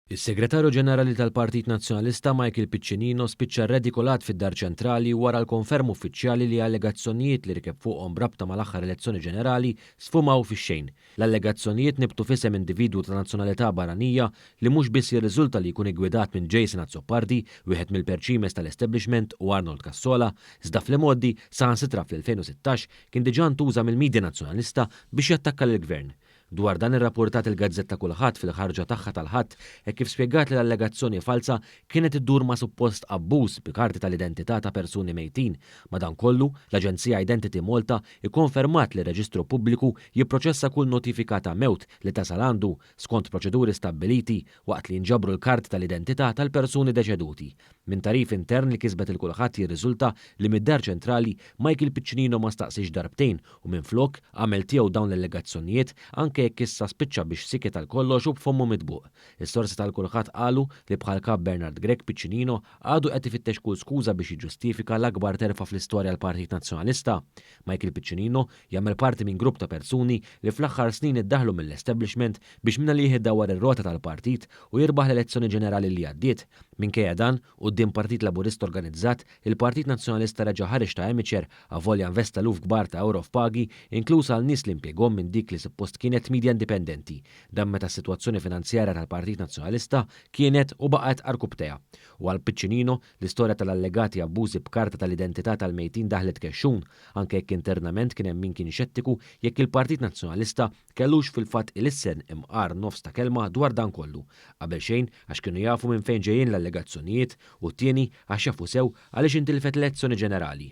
Is-Segretarju Ġenerali tal-Partit Nazzjonalista Michael Piccinino spiċċa redikolat fid-Dar Ċentrali wara l-konferm uffiċjali li allegazzjonijiet li rkeb fuqhom brabta mal-aħħar elezzjoni ġenerali sfumaw fix-xejn. L-allegazzjonijiet nibtu f'isem individwu ta' nazzjonalità barranija li mhux biss jirriżulta li jkun iggwidat minn Jason Azzopardi, wieħed mill-perċimes tal-establishment u Arnold Cassola, iżda fl-imoddi saħansitra fl-2016 kien diġà ntuża mill-midja nazzjonalista biex jattakka lill-Gvern. Dwar dan irrapportat il-Gazzetta Kulħadd fil-ħarġa tagħha tal-ħadd hekk kif spjegat li l-allegazzjoni falsa kienet iddur ma' suppost abbuż bi karti tal-identità ta' persuni mejtin. Madankollu, l-Aġenzija Identity Malta ikkonfermat li r-Reġistru Pubbliku jipproċessa kull notifika ta' mewt li tasal għandu skont proċeduri stabbiliti waqt li jinġabru l-karti tal-identità tal-persuni deċeduti. Min tarif intern li kisbet il-kulħadd jirriżulta li mid-Dar Ċentrali Michael Piccinino ma staqsix darbtejn u minflok għamel tiegħu dawn l-allegazzjonijiet anke jekk issa spiċċa biex siket tal-kollox u b'fommu midbuq. Is-sorsi tal-kulħadd qalu li bħal kap Bernard Grech Piccinino għadu qed ifittex kull skuża biex jiġġustifika l-akbar terfa fl-istorja l-Partit Nazzjonalista. Michael Piccinino jagħmel parti minn grupp ta' persuni li fl-aħħar snin iddaħlu mill-establishment biex minna li jiddawar ir-rota tal-partit u jirbaħ l-elezzjoni ġenerali li għaddiet. Minkejja dan, quddiem Partit Laburist organizzat, il-Partit Nazzjonalista reġa' ħareġ ta' Emiċer avolja investa luf kbar ta' euro f'pagi, inkluż għal nies li impjegom minn dik li suppost kienet midja indipendenti. Dan meta s-sitwazzjoni finanzjarja tal-Partit Nazzjonalista kienet u baqgħet arkubteja. U għal Piccinino l-istorja tal-allegati abbużi b'karta tal-identità tal-mejtin daħlet kexxun, anke jekk internament kien hemm min kien xettiku jekk il-Partit Nazzjonalista kellux fil-fatt il-issen imqar nofs ta' kelma dwar dan kollu. Qabel xejn għax kienu jafu minn fejn ġejjin l-allegazzjonijiet u t-tieni għax jafu sew għaliex intilfet elezzjoni ġenerali.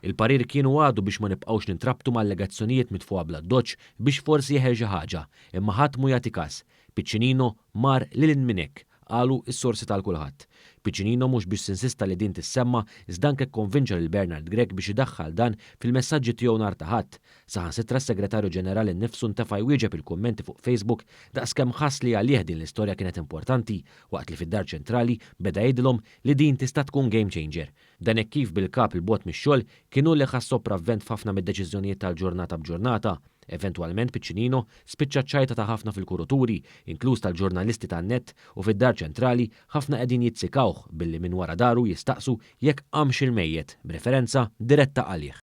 Il-parir kienu għadu biex ma nibqgħux nintrabtu ma' allegazzjonijiet mitfuqa bla doċ biex forsi jeħel xi ħaġa, imma ħadd mu jagħti każ. Piccinino mar lil minn hekk, qalu s-sorsi tal-kulħadd. Piccinino mhux biex sinsista li din tissemma iżda anke kkonvinċa lil Bernard Grech biex idaħħal dan fil-messaġġi tiegħu nhar ta' ħadd. Saħansitra s-Segretarju Ġenerali nnifsu ntefa' jwieġeb il-kummenti fuq Facebook daqskemm ħass li għalih din l-istorja kienet importanti waqt li fid-Dar Ċentrali beda jgħidilhom li din tista' tkun game changer. Dan hekk kif bil-kap il-bot mix-xogħol kienu li ħass sopravvent f'ħafna mid-deċiżjonijiet tal-ġurnata b'ġurnata. Eventualment Piccinino spiċċa ċajta ta' ħafna fil-kuruturi, inkluż tal-ġurnalisti tan-net u fid-Dar Ċentrali ħafna qegħdin jitsikawh billi minn wara daru jistaqsu jekk għamx il-mejjed b'referenza diretta għalih.